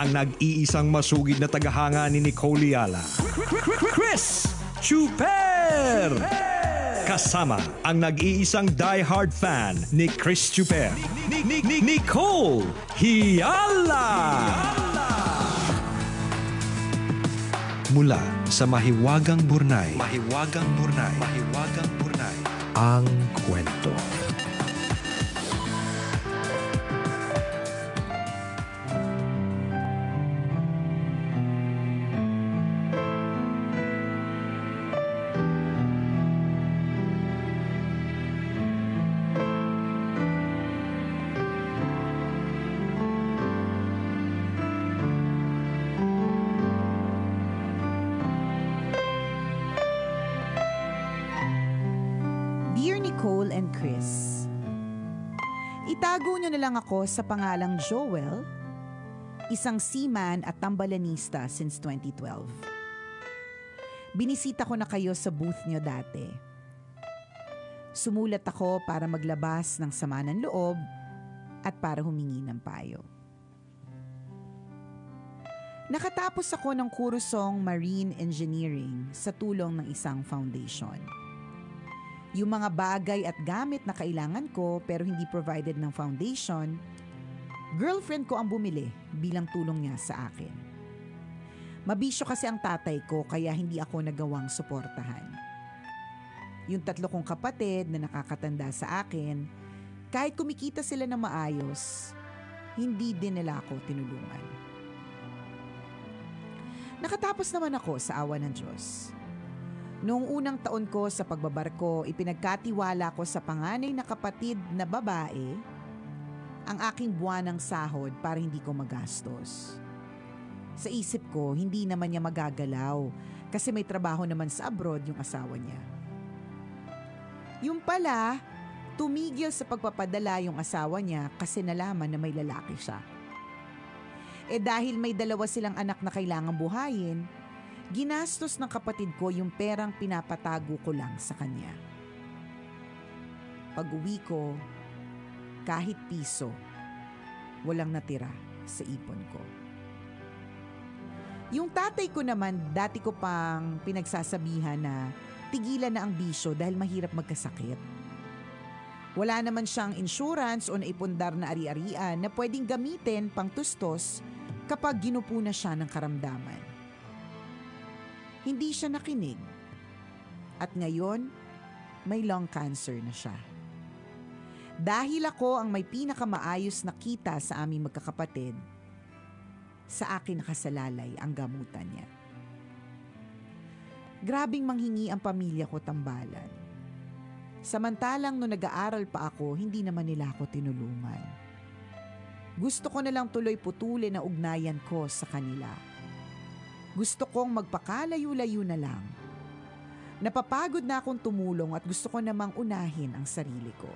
ang nag-iisang masugid na tagahanga ni Nicole Yala, Chris Chuper! Kasama ang nag-iisang die-hard fan ni Chris Chuper, Nicole Yala! Mula sa Mahiwagang Burnay, ang kwento. Nicole and Chris. Itago niyo na lang ako sa pangalang Joel, isang seaman at tambalanista since 2012. Binisita ko na kayo sa booth niyo dati. Sumulat ako para maglabas ng sama ng loob at para humingi ng payo. Nakatapos ako ng kursong Marine Engineering sa tulong ng isang foundation. Yung mga bagay at gamit na kailangan ko pero hindi provided ng foundation, girlfriend ko ang bumili bilang tulong niya sa akin. Mabisyo kasi ang tatay ko kaya hindi ako nagawang suportahan. Yung 3 kong kapatid na nakakatanda sa akin, kahit kumikita sila ng maayos, hindi din nila ako tinulungan. Nakatapos naman ako sa awa ng Diyos. Noong unang taon ko sa pagbabarko, ipinagkatiwala ko sa panganay na kapatid na babae ang aking buwanang sahod para hindi ko magastos. Sa isip ko, hindi naman niya magagalaw kasi may trabaho naman sa abroad yung asawa niya. Yung pala, tumigil sa pagpapadala yung asawa niya kasi nalaman na may lalaki siya. Dahil may 2 silang anak na kailangang buhayin, ginastos ng kapatid ko yung perang pinapatago ko lang sa kanya. Pag-uwi ko, kahit piso, walang natira sa ipon ko. Yung tatay ko naman, dati ko pang pinagsasabihan na tigilan na ang bisyo dahil mahirap magkasakit. Wala naman siyang insurance o naipundar na ari-arian na pwedeng gamitin pang tustos kapag ginupo na siya ng karamdaman. Hindi siya nakinig. At ngayon, may lung cancer na siya. Dahil ako ang may pinakamaayos na kita sa aming magkakapatid, sa akin nakasalalay ang gamutan niya. Grabing manghingi ang pamilya ko tambalan. Samantalang nung nag-aaral pa ako, hindi naman nila ako tinulungan. Gusto ko na lang tuloy putulin ang ugnayan ko sa kanila. Gusto kong magpakalayo-layo na lang. Napapagod na akong tumulong at gusto ko namang unahin ang sarili ko.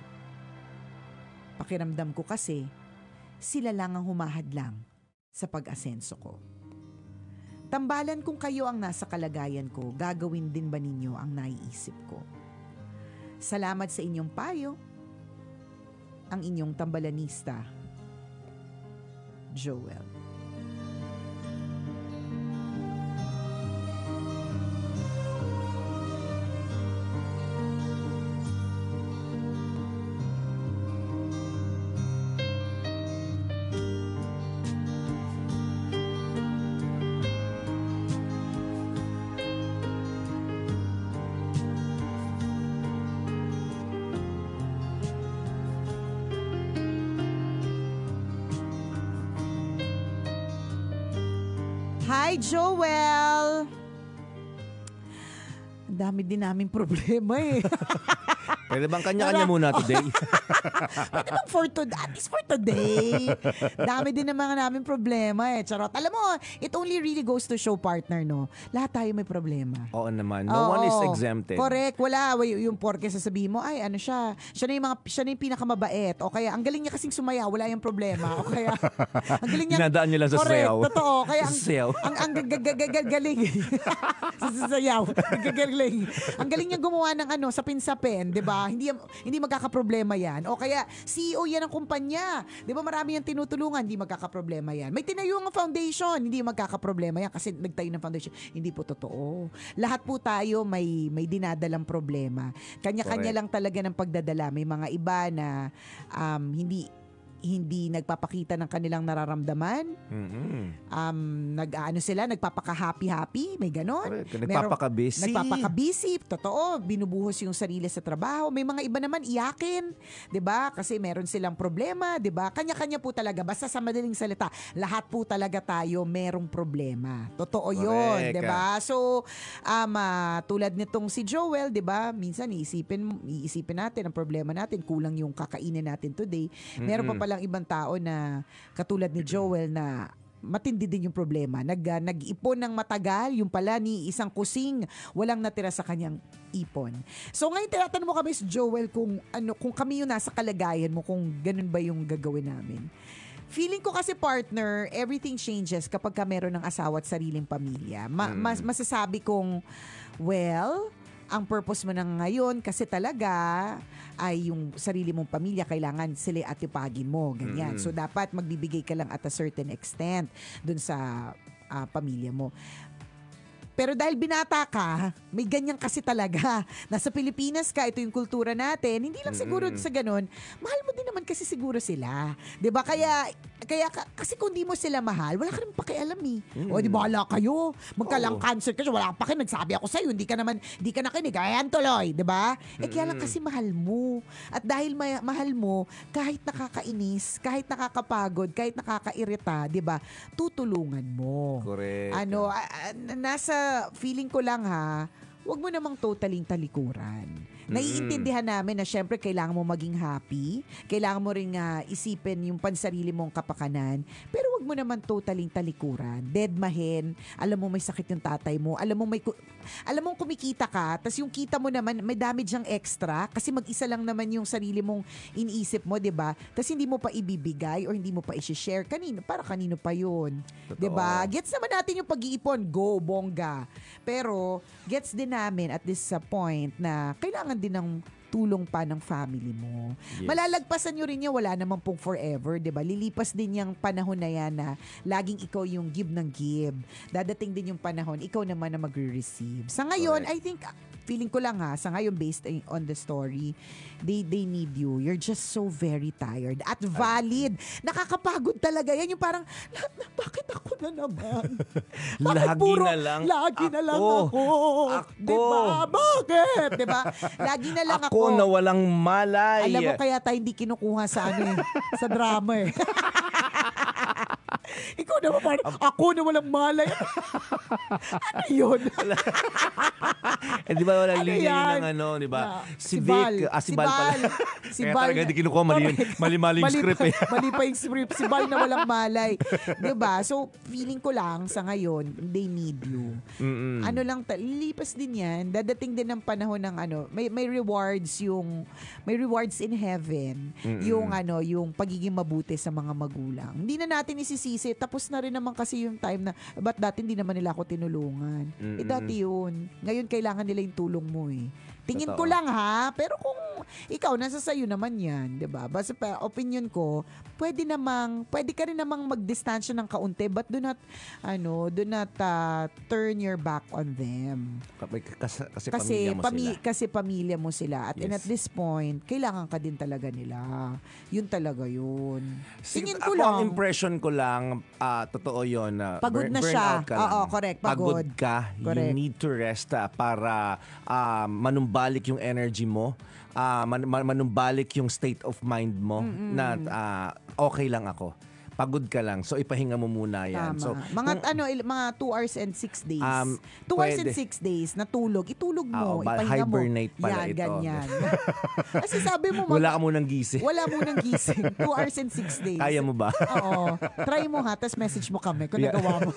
Pakiramdam ko kasi, sila lang ang humahadlang sa pag-asenso ko. Tambalan kung kayo ang nasa kalagayan ko, gagawin din ba ninyo ang naiisip ko? Salamat sa inyong payo. Ang inyong tambalanista, Joel. Hi, Joel! Ang dami din naming problema eh. Pwede bang kanya-kanya muna today? Pwede bang at least for today? Dami din naman namin problema eh. Charot. Alam mo, it only really goes to show, partner, no? Lahat tayo may problema. Oo naman. No one is exempted. Correct. Wala. Yung porke sasabihin mo, ay ano siya siya na yung pinakamabait. O kaya, ang galing niya kasing sumaya, wala yung problema. O kaya, ang galing niya. Dinadaan niyo lang sa correct, sayaw. Totoo. Kaya ang galing. Sa sayaw. Gagaling. Ang galing niya gumawa ng sapin-sapin, di ba? Hindi magkakaproblema yan. O kaya CEO yan ng kumpanya. 'Di ba marami yang tinutulungan, hindi magkakaproblema yan. May tinayo ng foundation, hindi magkakaproblema yan kasi nagtayo ng foundation. Hindi po totoo. Lahat po tayo may dinadalang problema. Kanya-kanya Correct. lang talaga ng pagdadala. May mga iba na hindi nagpapakita ng kanilang nararamdaman. Nag-ano sila, nagpapaka-happy-happy, may ganon. Correct. Meron- Nagpapaka-busy. Nagpapaka-busy, totoo. Binubuhos yung sarili sa trabaho. May mga iba naman iyakin, 'di ba? Kasi meron silang problema, 'di ba? Kanya-kanya po talaga. Basta sa madaling salita, lahat po talaga tayo merong problema. Totoo 'yon, Correct. 'di ba? So, tulad nitong si Joel, 'di ba? Minsan iisipin natin ang problema natin, kulang yung kakainin natin today. Meron pa palang ibang tao na katulad ni Joel na matindi din yung problema. Nag-ipon ng matagal, yung pala ni isang kusing, walang natira sa kanyang ipon. So ngayon tinatanong mo kami si Joel kung kami yung nasa kalagayan mo, kung ganun ba yung gagawin namin. Feeling ko kasi partner, everything changes kapag ka meron ng asawa at sariling pamilya. Masasabi kong, well, ang purpose mo na ngayon kasi talaga ay yung sarili mong pamilya, kailangan sila atipagin mo, ganyan. So dapat magbibigay ka lang at a certain extent dun sa pamilya mo. Pero dahil binata ka, may ganyan kasi talaga. Nasa Pilipinas ka, ito yung kultura natin. Hindi lang siguro sa ganun, mahal mo din naman kasi siguro sila. 'Di ba? Kaya kasi kung di mo sila mahal, wala ka rin pakialam eh. O di bahala kayo. Magkalang cancer kasi wala ka pa kin, nagsabi ako sa'yo, hindi ka nakinig. Ayan tuloy, 'di ba? Kaya lang kasi mahal mo. At dahil mahal mo, kahit nakakainis, kahit nakakapagod, kahit nakakairita, 'di ba? Tutulungan mo. Correct. Nasa feeling ko lang wag mo namang totaling talikuran. Naiintindihan namin na syempre kailangan mo maging happy, kailangan mo ring isipin yung pansarili mong kapakanan, pero wag mo naman totaling talikuran, deadmahin, alam mo may sakit yung tatay mo, alam mo kumikita ka, tas yung kita mo naman may damage ang extra kasi mag-isa lang naman yung sarili mong iniisip mo, 'di ba? Tas hindi mo pa ibibigay or hindi mo pa i-share kanino pa yun. 'Di ba? Gets naman natin yung pag-iipon, go bongga. Pero gets din namin at this point na kailangan din ng tulong pa ng family mo. Yes. Malalagpasan nyo rin yan, wala naman pong forever, 'di ba? Lilipas din yung panahon na yan na laging ikaw yung give ng give. Dadating din yung panahon, ikaw naman na magre-receive. Sa ngayon, Correct. I think, feeling ko lang sa ngayon based on the story, they need you. You're just so very tired. At valid. Nakakapagod talaga yan. Yung parang, bakit ako na naman? Lagi na lang ako. Diba? Bakit? Diba? Lagi na lang ako. Ako na walang malay. Alam mo kaya tayo hindi kinukuha sa sa drama eh. Ikaw naman parang, ako na walang malay. Ano yun? Di ba walang Ano linya yan? di ba? Si Vic, Val. si Val pala. Si Kaya Val. talaga hindi kinukuha, mali-mali yung script eh. Mali pa yung script. Si Val na walang malay. Diba? So, feeling ko lang sa ngayon, they need you. Ano lang, lilipas din yan. Dadating din ng panahon ng may rewards in heaven. Yung pagiging mabuti sa mga magulang. Hindi na natin isisisi. Tapos na rin naman kasi yung time na, ba't dati hindi naman nila ako tinulungan? Dati yun. Ngayon, kailangan nila yung tulong mo eh. Tingin Totoo. ko lang pero kung ikaw, nasa sayo naman yan, di ba? Basta opinion ko, pwede ka rin namang magdistansya ng kaunti, but do not turn your back on them. Kasi pamilya mo sila. Kasi pamilya mo sila. At Yes. and at this point, kailangan ka din talaga nila. Yun talaga yun. Tingin ko Ako, lang. ang impression ko lang, totoo yun. Pagod na siya. Burnout ka lang. Oo, correct. Pagod. ka. Correct. You need to rest para manumbalik yung energy mo. Manumbalik yung state of mind mo na okay lang ako. Pagod ka lang. So, ipahinga mo muna yan. Tama. So, mga 2 hours and 6 days. 2 hours and pwede. 6 days na tulog. Itulog mo. Ipahinga mo. hibernate pala yan, ito. ganyan. Kasi sabi mo, wala ka munang gising. wala mo nang gising. 2 hours and 6 days. Kaya mo ba? Oo. Try mo tapos message mo kami kung nagawa mo.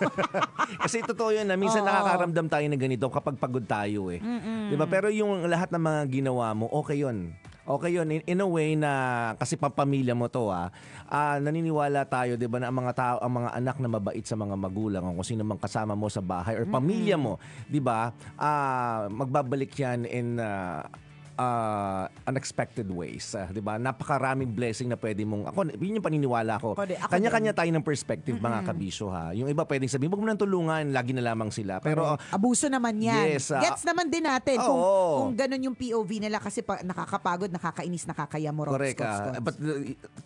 Kasi totoo yun na minsan Oo. nakakaramdam tayo na ganito kapag pagod tayo eh. 'Di ba? Pero yung lahat ng mga ginawa mo, okay yun. Okay yun. In a way na kasi pampamilya mo to naniniwala tayo 'di ba na ang mga anak na mabait sa mga magulang o kung sino mang kasama mo sa bahay or pamilya mo, 'di ba? Magbabalik yan in unexpected ways. 'Di ba? Napakaraming blessing na pwede mong, ako, yun yung paniniwala ko. Ako Kanya-kanya tayo ng perspective, mga kabisyo, ha. Yung iba pwedeng sabihin, wag mo nang tulungan, lagi na lamang sila. Pero abuso naman yan. yes, Gets naman din natin oo. kung ganun yung POV nila kasi nakakapagod, nakakainis, nakakayamorot. correct. But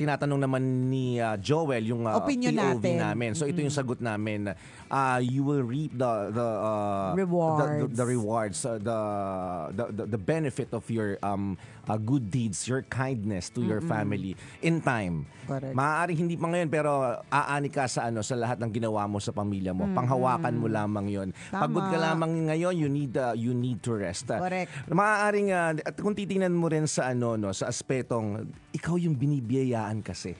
tinatanong naman ni Joel yung Opinion POV natin. namin. So ito yung sagot namin. You will reap the Rewards. the rewards, the benefit of your good deeds, your kindness to your family in time. Correct. Maaaring hindi pa ngayon, pero aani ka sa sa lahat ng ginawa mo sa pamilya mo. Panghawakan mo lamang 'yon. Tama. Pagod ka lamang ngayon, you need to rest. Correct. Maaaring at kung titingnan mo rin sa sa aspetong ikaw yung binibiyayaan kasi.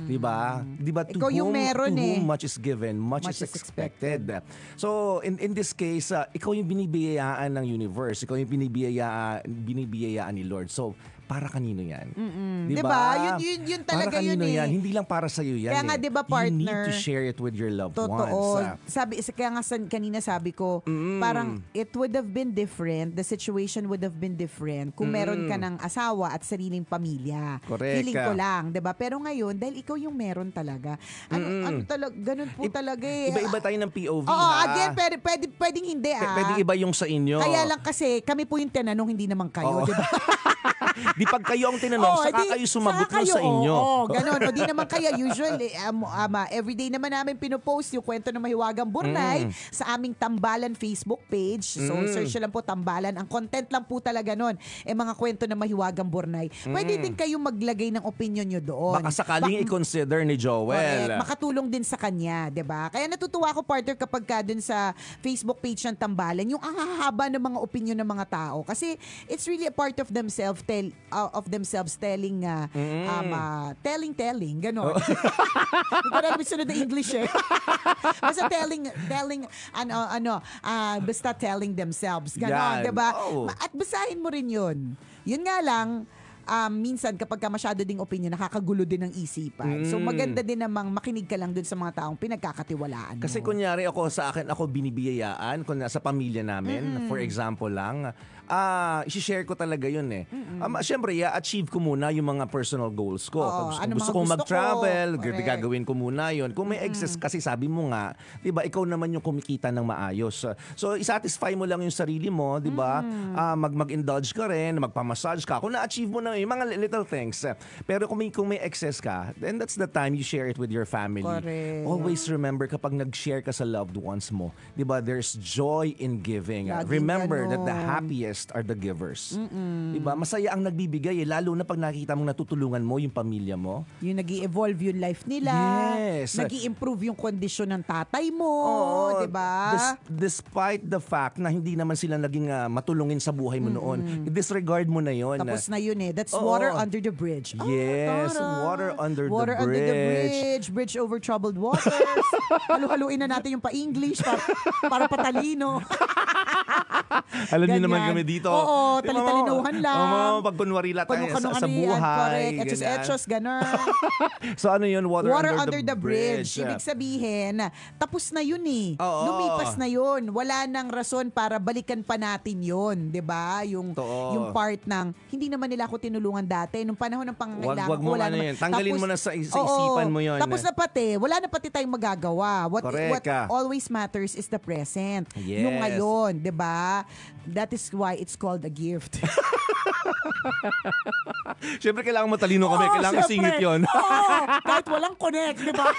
'Di ba? 'Di ba, Ikaw yung meron to whom much is given, much is expected. So in this case, ikaw yung binibiyayaan ng universe, ikaw yung binibiyayaan ni Lord. So para kanino yan? Diba? Yun talaga para kanino yun eh. yan? Hindi lang para sa iyo yan. Kaya nga, diba, You need partner? to share it with your loved Totoo. ones. Kaya nga kanina sabi ko, parang it would have been different, the situation would have been different kung meron ka ng asawa at sariling pamilya. Correct. Feeling ko lang, 'di ba? Pero ngayon, dahil ikaw yung meron talaga. Ano talaga, ganun po talaga eh. Iba-iba tayo ng POV, Oo, ha? again, pwedeng hindi Pwedeng iba yung sa inyo. Kaya lang kasi, kami po yung tinanong, hindi naman kayo, Oo. di ba? Di pag kayo ang tinanong, saka kayo sumagot saka mo sa inyo. Oo, ganun. O di naman kaya usually, everyday naman namin pinopost yung kwento ng Mahiwagang Burnay sa aming Tambalan Facebook page. So, search lang po Tambalan. Ang content lang po talaga nun, mga kwento ng Mahiwagang Burnay. Pwede din kayong maglagay ng opinion nyo doon. Baka sakaling i-consider ni Joel. Correct. Makatulong din sa kanya, 'di ba? Kaya natutuwa ako, partner, kapag ka dun sa Facebook page ng Tambalan, yung ang hahaba ng mga opinion ng mga tao, kasi it's really a part of themselves telling ganon. Hindi ko na sunod na English eh. Basta basta telling themselves ganon, Yan. 'di ba? Oh. At basahin mo rin 'yun. Yun nga lang, minsan kapag ka masyado ding opinion, nakakagulo din ng isipan. So maganda din namang makinig ka lang dun sa mga taong pinagkakatiwalaan mo. Kasi kunyari sa akin, ako binibiyayaan kung nasa pamilya namin, for example lang, isi-share ko talaga yun eh. Siyempre, i-achieve ko muna yung mga personal goals ko. Oo, Kung ano gusto mga kong gusto mag-travel, ko. Correct. gagawin ko muna yun. Kung may excess, kasi sabi mo nga, di ba, ikaw naman yung kumikita ng maayos. So, isatisfy mo lang yung sarili mo, di ba? Mag-indulge ka rin, magpamassage ka. Kung na-achieve mo na yung mga little things. Pero kung may excess ka, then that's the time you share it with your family. Correct. Always remember, kapag nag-share ka sa loved ones mo, di ba, there's joy in giving. Remember that the happiest are the givers. Diba? Masaya ang nagbibigay lalo na pag nakikita mong natutulungan mo yung pamilya mo. Yung nag-i-evolve yung life nila. Yes. Nag-i-improve yung kondisyon ng tatay mo. Oo, diba? Despite the fact na hindi naman sila naging matulungin sa buhay mo noon, disregard mo na yon. Tapos na yun eh. That's Oo. water under the bridge. Yes, tara. water under Water the under the bridge. bridge. Bridge over troubled waters. Halu-haluin na natin yung pa-English para patalino. Alam niyo Ganyan. naman kami dito. Oo, tali-talinuhan lang. Oo, pag kunwari lang tayo sa buhay. Correct. ganyan. Etchos, ganun. So ano yun? Water under the bridge. Ibig sabihin, tapos na yun eh. Oo. Lumipas na yun. Wala nang rason para balikan pa natin yun. 'Di ba? Yung part ng, hindi naman nila ako tinulungan dati. Nung panahon ng pangangailangan. Wag mo wala ano naman. yun. Tanggalin Tapos, mo na sa isipan mo yun. Tapos na pati, wala na pati tayong magagawa. What Correct. always matters is the present. Yes. Yung ngayon, 'di ba? That is why it's called a gift. Siyempre, kailangan matalino kami. Kailangan singit yun. Oo, kahit walang connect, di ba?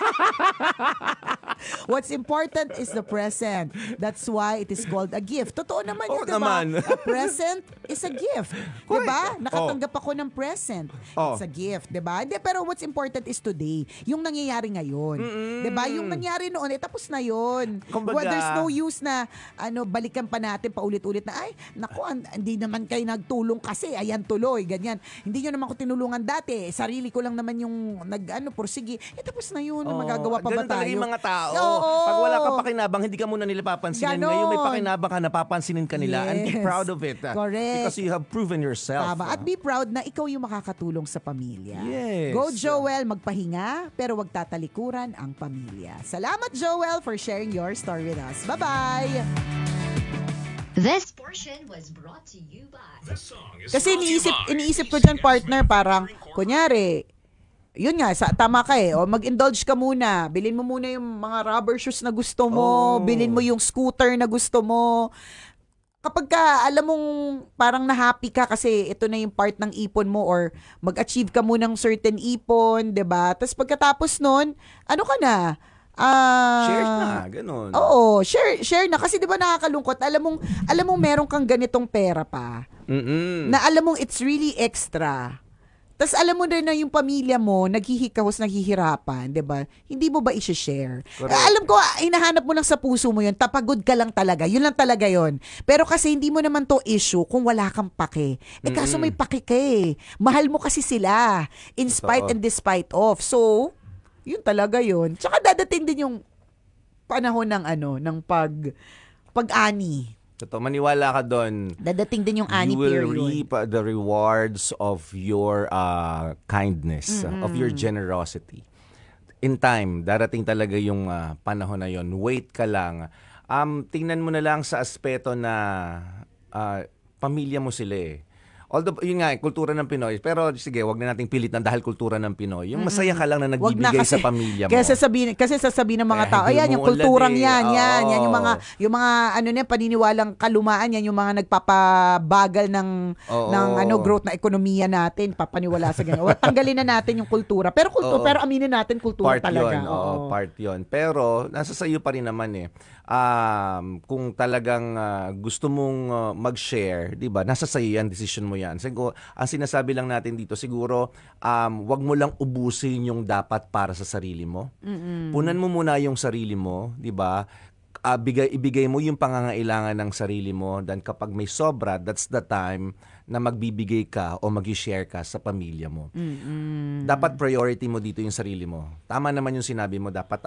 What's important is the present. That's why it is called a gift. Totoo naman yun, Oo di ba? naman. A present is a gift. Di ba? Nakatanggap ako ng present. Oh. It's a gift, di ba? Pero what's important is today. Yung nangyayari ngayon. Di ba? Yung nangyari noon, tapos na yun. Kumbaga, Well, there's no use na balikan pa natin paulit-ulit na, ay, naku, hindi naman kayo nagtulong kasi, ayan tuloy, ganyan. Hindi nyo naman ko tinulungan dati. Sarili ko lang naman yung pursigi. Tapos na yun. Magagawa pa ba ganun talaga tayo? yung mga tao. Oo. Pag wala ka pakinabang, hindi ka muna nila papansinin. Ganon. Ngayon may pakinabang ka, napapansinin ka nila. And be Yes. proud of it. Correct. Because you have proven yourself. Tama. At be proud na ikaw yung makakatulong sa pamilya. Yes. Go, Joel. Magpahinga, pero wag tatalikuran ang pamilya. Salamat, Joel, for sharing your story with us. Bye-bye! This portion was brought to you by... Kasi iniisip ko dyan, partner, parang, kunyari, yun nga, tama ka o mag-indulge ka muna. Bilhin mo muna yung mga rubber shoes na gusto mo, bilhin mo yung scooter na gusto mo. Kapag ka, alam mong parang na-happy ka kasi ito na yung part ng ipon mo or mag-achieve ka muna ng certain ipon, 'di ba? Tapos pagkatapos nun, ano ka na? Share na, ganun. Oo, share na kasi 'di ba nakakalungkot. Alam mong meron kang ganitong pera pa. Na alam mong it's really extra. Tas alam mo na yung pamilya mo naghihikahos, naghihirapan, 'di ba? Hindi mo ba i-share? Alam ko hinahanap mo lang sa puso mo 'yun, tapagod ka lang talaga. 'Yun lang talaga 'yun. Pero kasi hindi mo naman to issue kung wala kang pake. Kaso may pake ka eh. Mahal mo kasi sila in spite and despite of. So, 'yun talaga 'yun. Tsaka dadating din yung panahon ng ng pag-ani. Totoo, maniwala ka doon. Dadating din yung ani period. You will reap the rewards of your kindness, of your generosity. In time, darating talaga yung panahon na yon. Wait ka lang. Tingnan mo na lang sa aspeto na pamilya mo sila eh. Although, yun nga, kultura ng Pinoy. Pero sige, wag na nating pilit na dahil kultura ng Pinoy. Yung masaya ka lang na nagbibigay sa pamilya mo. Kasi sasabihin ng mga tao, ayan, yung kulturang yan, yung mga paniniwalang kalumaan, yan yung mga nagpapabagal ng growth na ekonomiya natin, papaniwala sa ganyan. Tanggalin na natin yung kultura. Pero aminin natin kultura part talaga. Part yun. Pero, nasa sayo pa rin naman eh. Kung talagang gusto mong mag-share, 'di ba? Nasa sayo yan, decision mo yan. Siguro, ang sinasabi lang natin dito, siguro wag mo lang ubusin yung dapat para sa sarili mo. Punan mo muna yung sarili mo, 'di ba? Ibigay mo yung pangangailangan ng sarili mo, then kapag may sobra, that's the time na magbibigay ka o mag-share ka sa pamilya mo. Dapat priority mo dito yung sarili mo. Tama naman yung sinabi mo, dapat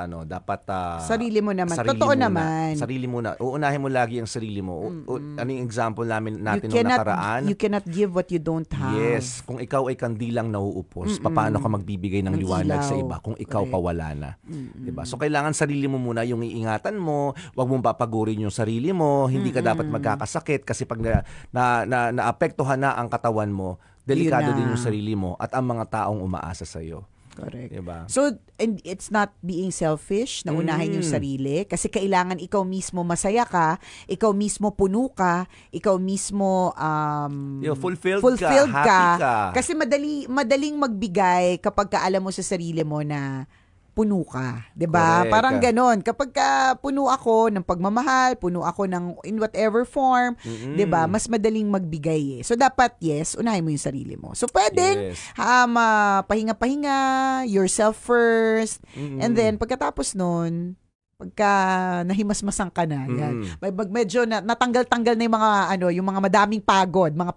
sarili mo naman. Totoo naman. Sarili muna. Uunahin mo lagi ang sarili mo. Ano yung example natin nung nakaraan? You cannot give what you don't have. Yes. Kung ikaw ay kandilang nauupos, paano ka magbibigay ng liwanag sa iba kung ikaw pa wala na? Diba? So kailangan sarili mo muna yung iingatan mo. Huwag mong papagurin yung sarili mo. Hindi ka dapat magkakasakit kasi pag naapektuhan na ang katawan mo, delikado din yung sarili mo at ang mga taong umaasa sa iyo. Correct. Diba? So, and it's not being selfish na unahin yung sarili kasi kailangan ikaw mismo masaya ka, ikaw mismo puno ka, ikaw mismo fulfilled ka, happy ka. Kasi madaling magbigay kapag alam mo sa sarili mo na puno ka, 'di ba? Parang ganoon. Kapag puno ako ng pagmamahal, puno ako ng in whatever form, 'di ba? Mas madaling magbigay eh. So dapat unahin mo yung sarili mo. So pwedeng pahinga-pahinga, yourself first, and then pagkatapos noon, pagka nahimasmasan ka na, yan. Medyo natanggal-tanggal na yung mga madaming pagod, mga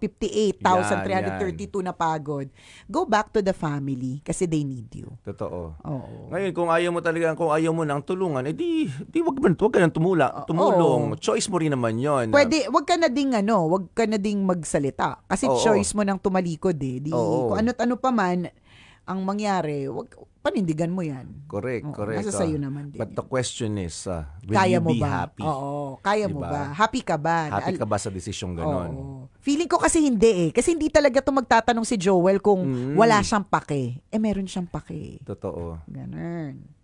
58,332 na pagod. Go back to the family kasi they need you. Totoo. Oo. Ngayon, kung ayaw mo nang tulungan, wag ka nang tumulong. Choice mo rin naman 'yon. Pwede, wag ka na ding magsalita kasi choice mo nang tumalikod eh. Kung ano pa man ang mangyari, panindigan mo yan. Correct. Nasa sayo naman din. But the question is, will kaya you mo be ba? happy? Oo, kaya mo ba? Happy ka ba? Happy ka ba sa decision ganon? Oo. Feeling ko kasi hindi eh. Kasi hindi talaga ito magtatanong si Joel kung wala siyang pake. Meron siyang pake. Totoo. Ganon.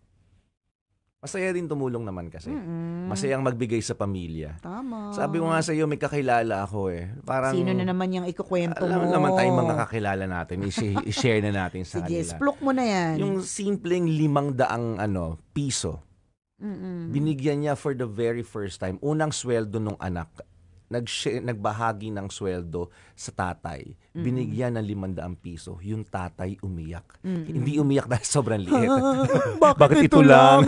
Masaya din tumulong naman kasi. Masayang magbigay sa pamilya. Tama. Sabi ko nga sa iyo, may kakilala ako eh. Parang, sino na naman yung ikukwento mo? Alam naman tayong mga kakilala natin. I-share na natin sa sige, kanila. splok mo na yan. Yung simpleng 500 piso. Binigyan niya for the very first time. Unang sweldo nung anak. Nagbahagi ng sweldo sa tatay. Binigyan ng 500 piso. Yung tatay umiyak. Hindi umiyak dahil sobrang liit. Bakit ito lang?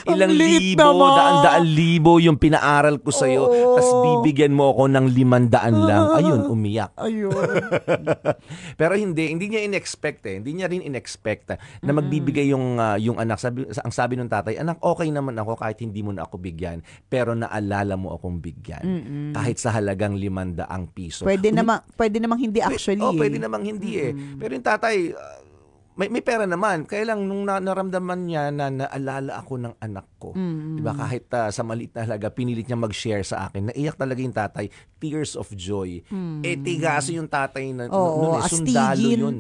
Ilang libo, daan-daan libo yung pinaaral ko sa'yo, tapos bibigyan mo ako ng 500 lang. Ayun, umiyak. Ayun. Pero hindi niya in-expect eh. Hindi niya rin in-expect na magbibigay yung anak. Ang sabi ng tatay, anak, okay naman ako kahit hindi mo na ako bigyan, pero naalala mo akong bigyan. Kahit sa halagang 500 piso. Pwede namang hindi actually. Pwede namang hindi eh. Pero yung tatay, may pera naman. Kaya lang nung naramdaman niya na naalala ako ng anak ko. Diba? Kahit sa maliit na halaga, pinilit niya mag-share sa akin. Naiyak talaga yung tatay. Tears of joy. Tigaso yung tatay na nun, sundalo astigin. yun.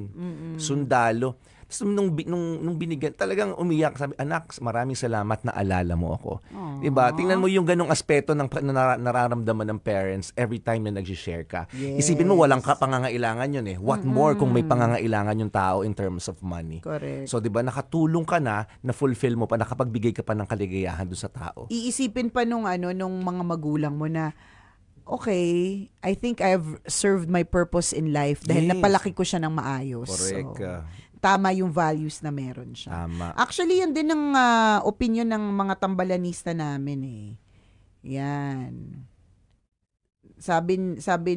Sundalo. Tapos nung binigyan, talagang umiyak. Sabi, anak, maraming salamat na alala mo ako. Diba? Tingnan mo yung ganong aspeto ng nararamdaman ng parents every time na nag-share ka. Yes. Isipin mo, walang pangangailangan yun eh. What more kung may pangangailangan yung tao in terms of money. Correct. So, diba, nakatulong ka na fulfill mo pa, nakapagbigay ka pa ng kaligayahan doon sa tao. Iisipin pa nung mga magulang mo na, okay, I think I've served my purpose in life dahil Yes. napalaki ko siya ng maayos. Correct. So, tama yung values na meron siya. Tama. Actually, yan din ang opinion ng mga tambalanista namin eh. Yan. Sabi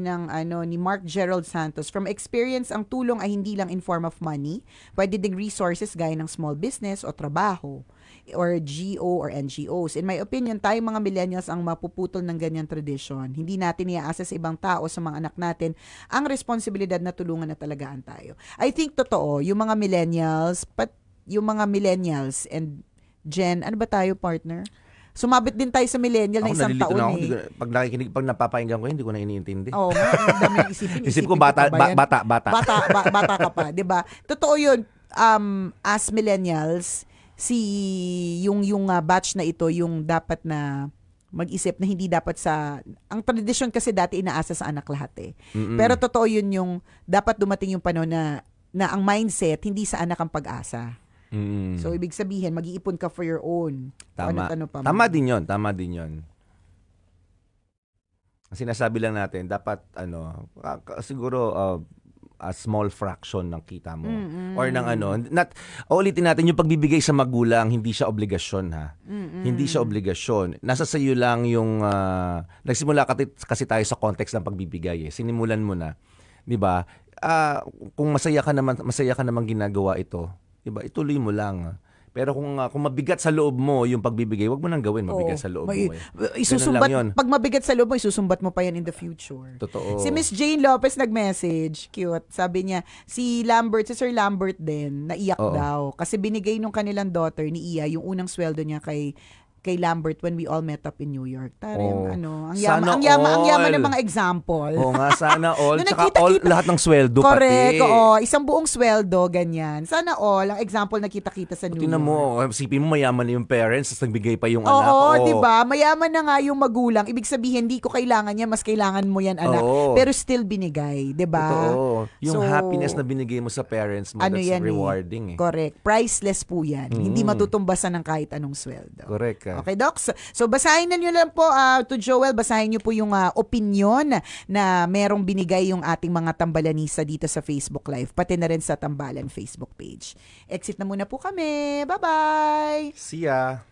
ng ni Mark Gerald Santos, from experience, ang tulong ay hindi lang in form of money, pwede ding resources gaya ng small business o trabaho or GO or NGOs. In my opinion, tayong mga millennials ang mapuputol ng ganyang tradisyon. Hindi natin iaasa sa ibang tao, sa mga anak natin, ang responsibilidad na tulungan na talagaan tayo. I think totoo, yung mga millennials and Gen, ano ba tayo, partner? Sumabit din tayo sa millennial na isang nalilito taon na ako. eh. Pag napapakinggan ko, hindi ko na iniintindi. Oo, ang dami yung isipin. Isip ko bata Bata ka pa, 'di ba? Totoo 'yun. As millennials, yung batch na ito yung dapat na mag-isip na hindi dapat ang tradisyon kasi dati inaasa sa anak lahat eh. Pero totoo 'yun, yung dapat dumating yung panahon na ang mindset hindi sa anak ang pag-asa. So, ibig sabihin, mag-iipon ka for your own. Tama. Ano pa Tama din yun. Sinasabi lang natin, dapat, siguro, a small fraction ng kita mo. Or ng ulitin natin, yung pagbibigay sa magulang, hindi siya obligasyon, ha? Hindi siya obligasyon. Nasa sayo lang yung, nagsimula kasi tayo sa context ng pagbibigay, eh. Sinimulan mo na. Di ba? Kung masaya ka naman ginagawa ito, diba? Ituloy mo lang. Pero kung mabigat sa loob mo yung pagbibigay, wag mo nang gawin mabigat sa loob mo. Pag mabigat sa loob mo, isusumbat mo pa yan in the future. Totoo. Si Miss Jane Lopez nag-message, cute. Sabi niya, si Sir Lambert din, naiyak daw. Kasi binigay nung kanilang daughter ni Iya, yung unang sweldo niya kay Lambert when we all met up in New York. Ang yaman ng mga example. Oo nga, sana all. Tsaka all, lahat ng sweldo correct, pati. oo. Isang buong sweldo, ganyan. Sana all, ang example na kita-kita sa New York. Tingnan mo, sipin mo mayaman na yung parents, tapos nagbigay pa yung anak. Oo, diba? Mayaman na nga yung magulang. Ibig sabihin, hindi ko kailangan yan, mas kailangan mo yan, anak. Pero still binigay, diba? Totoo. Yung happiness na binigay mo sa parents mo, that's yan rewarding eh. Correct. Priceless po yan. Hindi matutumbasan ng kahit anong sweldo. Correct. Okay, Doc? So, basahin na nyo lang po, to Joel, basahin nyo po yung opinion na merong binigay yung ating mga tambalanisa dito sa Facebook Live, pati na rin sa Tambalan Facebook page. Exit na muna po kami. Bye-bye! See ya!